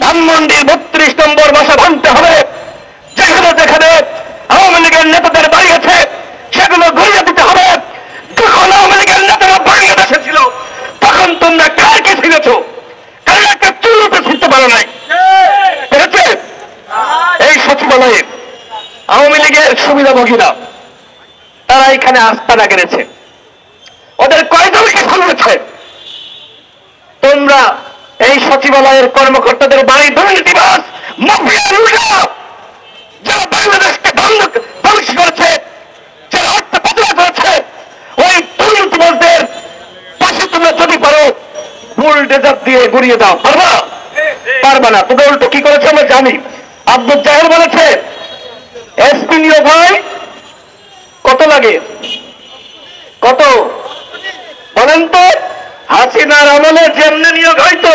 ধানমন্ডির 32 নম্বর বাসা ভাঙতে হবে। যেখানে যেখানে আওয়ামী লীগের নেতাদের বাড়ি আছে সেগুলো ঘুরিয়ে দিতে হবে। যখন আওয়ামী লীগের নেতারা বাংলাদেশে ছিল তখন তোমরা কাকে ছিলেছ? কারণ একটা চুলোতে ছিলতে পারো নাই। পেরেছে? এই সচিবালয়ে আওয়ামী লীগের সুবিধাভোগীরা তারা এখানে আস্তানা গেড়েছে। ওদের কয়জনকে শুনেছে? তোমরা এই সচিবালয়ের কর্মকর্তাদের বাড়ি দুর্নীতিবাজ মাফিয়া লুটা যারা বাংলাদেশকে ধ্বংস করেছে, যারা অর্থ পাচার করেছে, ওই দুর্নীতিবাজদের পাশে তোমরা যদি পারো বুলডোজার দিয়ে গুড়িয়ে দাও। পারবা? পারবা না। তোমরা উল্টো কি করেছে আমরা জানি। আব্দুল জাহের বলেছে এসপি নিয়োগ হয় কত লাগে? কত বলেন তো? হাসিনার আমলে যেমনি নিয়োগ হয়তো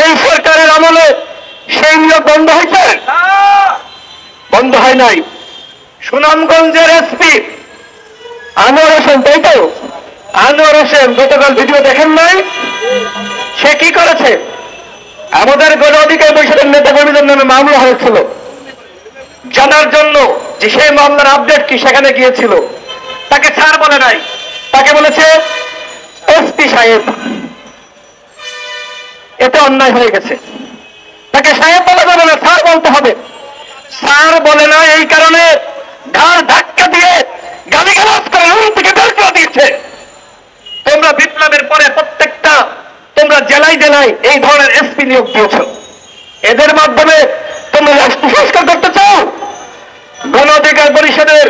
এই সরকারের আমলে সেই নিয়োগ বন্ধ হয়েছে? বন্ধ হয় নাই। সুনামগঞ্জের এসপি আনোয়ার হোসেন, তাই তো? আনোয়ার হোসেন গতকাল ভিডিও দেখেন নাই? সে কি করেছে? আমাদের গণ অধিকার পরিষদের নেতা কর্মীদের নামে মামলা হয়েছিল, জানার জন্য যে সেই মামলার আপডেট কি সেখানে গিয়েছিল। তাকে ছাড় বলে নাই, তাকে বলেছে এসপি সাহেব। এতে অন্যায় হয়ে গেছে। তাকে সাহেব বলা যাবে না, স্যার বলতে হবে। স্যার বলে না এই কারণে ঘাড় ধাক্কা দিয়ে গালিগালাজ করে রুম থেকে বের করে দিয়েছে। তোমরা বিপ্লবের পরে প্রত্যেকটা তোমরা জেলায় জেলায় এই ধরনের এসপি নিয়োগ দিয়েছ। এদের মাধ্যমে তোমরা রাষ্ট্র সংস্কার করতে চাও? গণ অধিকার পরিষদের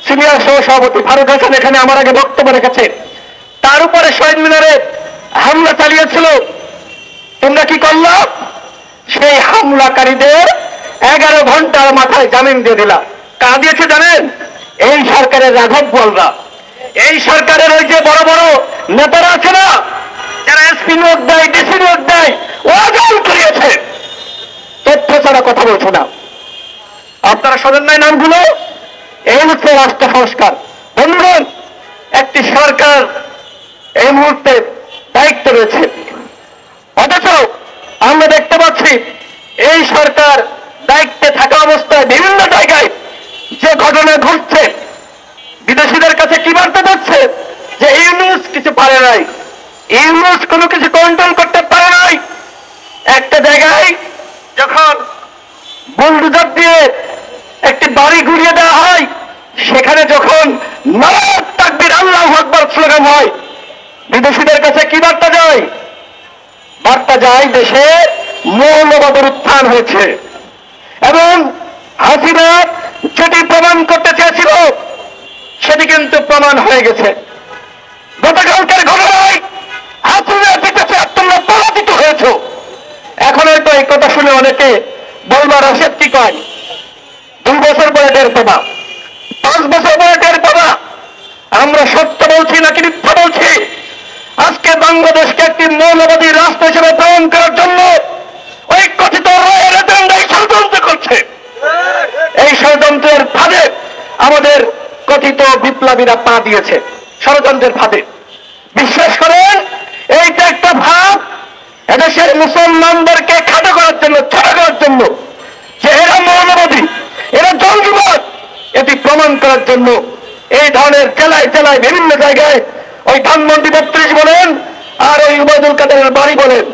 সিনিয়র সহ সভাপতি ফারুক হাসান এখানে আমার আগে বক্তব্য রেখেছে। তার উপরে শহীদ মিনারে হামলা চালিয়েছিল। তোমরা কি করল? সেই হামলাকারীদের 11 ঘন্টার মাথায় জামিন দিয়ে দিলা। কারা দিয়েছে জানেন? এই সরকারের রাঘব বোয়ালরা, এই সরকারের ওই যে বড় বড় নেতারা আছে না, যারা এসপি নিয়োগ দেয়, ডিসি নিয়োগ দেয়, ওরা জামিন করিয়েছে। তথ্য ছাড়া কথা বলছে না। আপনারা শোনেন নাই নামগুলো? এই হচ্ছে রাষ্ট্র সংস্কার। বন্ধুগণ, একটি সরকার এই মুহূর্তে দায়িত্ব রয়েছে, অথচ আমরা দেখতে পাচ্ছি এই সরকার দায়িত্বে থাকা অবস্থায় বিভিন্ন জায়গায় যে ঘটনা ঘটছে, বিদেশিদের কাছে কি বার্তা দিচ্ছে যে ইউনূস কিছু পারে নাই, ইউনূস কোনো কিছু কন্ট্রোল করতে পারে নাই। একটা জায়গায় যখন বুলডোজার দিয়ে একটি বাড়ি ঘুরিয়ে দেওয়া হয়, সেখানে যখন নারায়ে তাকবীর আল্লাহু আকবার স্লোগান হয়, বিদেশিদের কাছে কি বার্তা যায়? বার্তা যায় দেশে মৌলবাদের উত্থান হয়েছে। এবং হাসিনা যেটি প্রমাণ করতে চেয়েছিল সেটি কিন্তু প্রমাণ হয়ে গেছে। গতকালকের ঘটনায় হাসিনা জিতেছে, তোমরা পরাজিত হয়েছ। এখন হয়তো এই কথা শুনে অনেকে বলবার আসে কি কয় 2 বছর পরে টের পাবা, 5 বছর পরে টের পাবা আমরা সত্য বলছি নাকি মিথ্যা বলছি। আজকে বাংলাদেশকে একটি মৌলবাদী রাষ্ট্র হিসেবে প্রমাণ করার জন্য ওই কথিত রয়ের এজেন্ডা ষড়যন্ত্র করছে। এই ষড়যন্ত্রের ফাঁদে আমাদের কথিত বিপ্লবীরা পা দিয়েছে, ষড়যন্ত্রের ফাঁদে। বিশ্বাস করেন এইটা একটা ভাব এদেশের মুসলমানদেরকে খাটো করার জন্য, ছোট করার জন্য, যে এরা মৌলবাদী, এরা জঙ্গিবাদ, এটি প্রমাণ করার জন্য এই ধরনের জেলায় জেলায় বিভিন্ন জায়গায় ওই ধানমন্ডি 32 বলেন আর ওই উবায়দুল কাদেরের বাড়ি বলেন,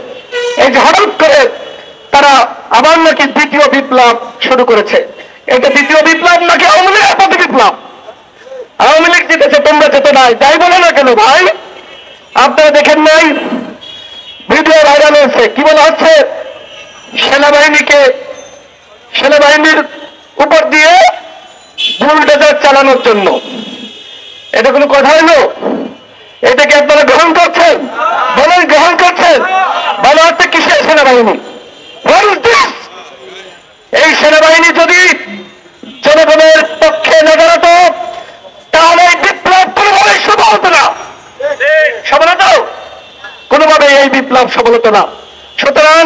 এই যে হঠাৎ করে তারা আবার নাকি দ্বিতীয় বিপ্লব শুরু করেছে। এটা দ্বিতীয় বিপ্লব নাকি আওয়ামী লীগের প্রতি বিপ্লব? আওয়ামী লীগ জিতেছে, তোমরা যেতে নাই, যাই বলে না কেন ভাই? আপনারা দেখেন নাই ভিডিও ভাইরাল হয়েছে? কি বলা হচ্ছে? সেনাবাহিনীর উপর দিয়ে বুলডোজার চালানোর জন্য। এটা কোনো কথা হইল? এটাকে আপনারা গ্রহণ করছেন? বলেন গ্রহণ করছেন? বলা হচ্ছে কিসের সেনাবাহিনী? এই সেনাবাহিনী যদি জনগণের পক্ষে না দাঁড়াতো তাহলে এই বিপ্লব কোনোভাবে সফল হতো না। সফল হতো? কোনোভাবে এই বিপ্লব সফল হতো না। সুতরাং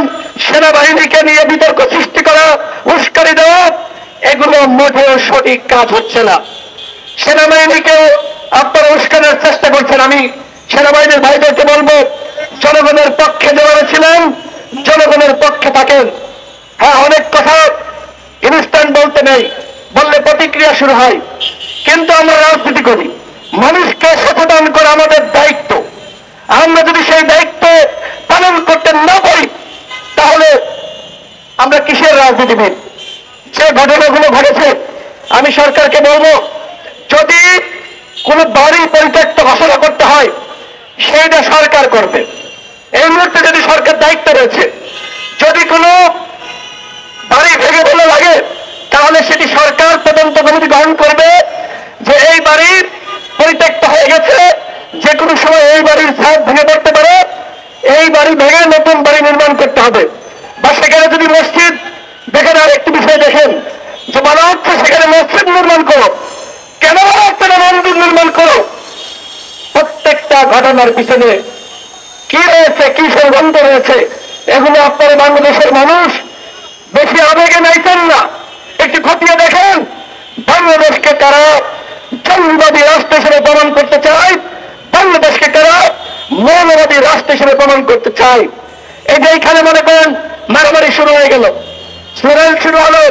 সেনাবাহিনীকে নিয়ে বিতর্ক সৃষ্টি করা, উস্কানি দেওয়া, এগুলো মোটেও সঠিক কাজ হচ্ছে না। সেনাবাহিনীকে আপনারা উস্কানোর চেষ্টা করছেন। আমি সেনাবাহিনীর ভাইদেরকে বলবো, জনগণের পক্ষে যারা ছিলেন, জনগণের পক্ষে থাকেন। হ্যাঁ, অনেক কথা ইনস্ট্যান্ট বলতে নেই, বললে প্রতিক্রিয়া শুরু হয়, কিন্তু আমরা রাজনীতি করি, মানুষকে সচেতন করা আমাদের দায়িত্ব। আমরা যদি সেই দায়িত্ব পালন করতে না পারি তাহলে আমরা কিসের রাজনীতিবিদ? যে ঘটনাগুলো ঘটেছে, আমি সরকারকে বলবো, যদি কোন বাড়ি পরিত্যক্ত ঘোষণা করতে হয় সেইটা সরকার করবে। এই মুহূর্তে যদি সরকার দায়িত্ব রয়েছে, যদি কোনো বাড়ি ভেঙে ফেলে লাগে তাহলে সেটি সরকার তদন্ত কমিটি গ্রহণ করবে যে এই বাড়ি পরিত্যক্ত হয়ে গেছে, যে কোনো সময় এই বাড়ির ছাদ ভেঙে পড়তে পারে, এই বাড়ি ভেঙে নতুন বাড়ি নির্মাণ করতে হবে। বা সেখানে যদি মসজিদ, দেখেন আর একটি বিষয় দেখেন, যে বলা হচ্ছে সেখানে মসজিদ নির্মাণ করো, কেন বলা হচ্ছে না মন্দির নির্মাণ করো? প্রত্যেকটা ঘটনার পিছনে কি রয়েছে, কি ষড়যন্ত্র রয়েছে, এগুলো আপনারা বাংলাদেশের মানুষ বেশি আবেগে নাইতেন না, একটু খতিয়ে দেখেন। বাংলাদেশকে কারা জঙ্গিবাদী রাষ্ট্র হিসেবে প্রমাণ করতে চায়, বাংলাদেশকে কারা মৌলবাদী রাষ্ট্র হিসেবে প্রমাণ করতে চায়। এই যে এইখানে মনে করেন মারামারি শুরু হয়ে গেল, স্লোগান শুরু হলো,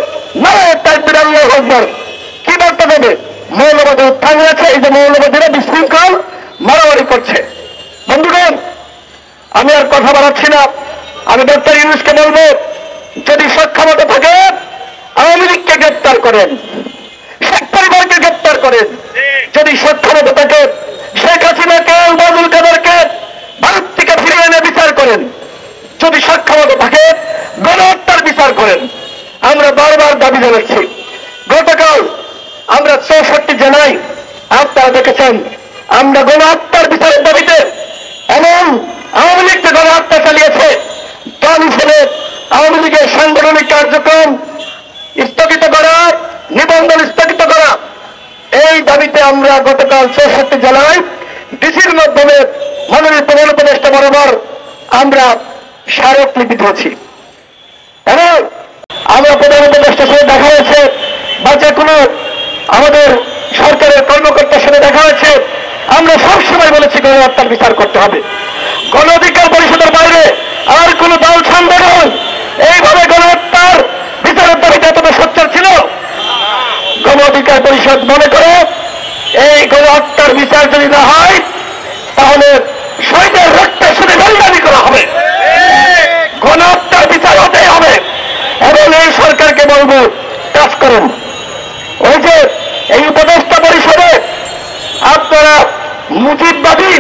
নারায়ে তাকবীর, আল্লাহু আকবার। কি বার্তা দেবে? মৌলবাদী উত্থান হয়েছে, এই যে মৌলবাদীরা বিশৃঙ্খল মারামারি করছে। বন্ধুগণ, আমি আর কথা বাড়াচ্ছি না, আমি ডক্টর ইউনূসকে বলবো, যদি সক্ষমতা থাকে আওয়ামী লীগকে গ্রেপ্তার করেন, শেখ পরিবারকে গ্রেপ্তার করেন। যদি সক্ষমতা থাকে শেখ হাসিনাকে, ওবায়দুল কাদেরকে ভারত থেকে ফিরিয়ে এনে বিচার করেন। যদি সক্ষমতা থাকে গণহত্যার বিচার করেন। আমরা বারবার দাবি জানাচ্ছি। গতকাল আমরা 64 জেলায়, আপনারা দেখেছেন, আমরা গণহত্যার বিচারের দাবিতে, এমন আওয়ামী লীগ যে গণহত্যা চালিয়েছে, দল হিসেবে আওয়ামী লীগের সাংগঠনিক কার্যক্রম স্থগিত করা, নিবন্ধন স্থগিত করা, এই দাবিতে আমরা গতকাল 64 জেলায় ডিসির মাধ্যমে মাননীয় প্রধান উপদেষ্টা বরাবর আমরা স্মারকলিপি দিয়েছি। এবং আমরা প্রধান উপদেষ্টার সাথে দেখা হয়েছে, বা যে কোনো আমাদের সরকারের কর্মকর্তার সাথে দেখা হয়েছে, আমরা সবসময় বলেছি গণহত্যার বিচার করতে হবে। গণ অধিকার পরিষদের বাইরে আর কোন দল সংগঠন এইভাবে গণহত্যার বিচারের দাবিতে এতটা সোচ্চার ছিল? গণ অধিকার পরিষদ মনে করে এই গণহত্যার বিচার যদি না হয় তাহলে শহীদের রক্তে শুধু বলিদানি করা হবে, গণহত্যার বিচার হতেই হবে। এবং এই সরকারকে বলবো, কাজ করুন। ওই যে এই উপদেষ্টা পরিষদে আপনারা মুজিববাদী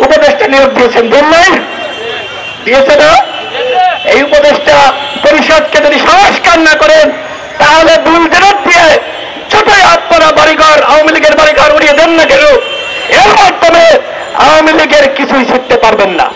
উপদেষ্টা নিয়োগ দিয়েছেন, দেন নাই? দিয়েছে না? এই উপদেষ্টা পরিষদকে যদি সংস্কার না করেন তাহলে বুলডোজার দিয়ে ছোটই আপনারা বাড়িঘর, আওয়ামী লীগের বাড়িঘর উড়িয়ে দেন না কেন, এর মাধ্যমে আওয়ামী লীগের কিছুই শিখতে পারবেন না।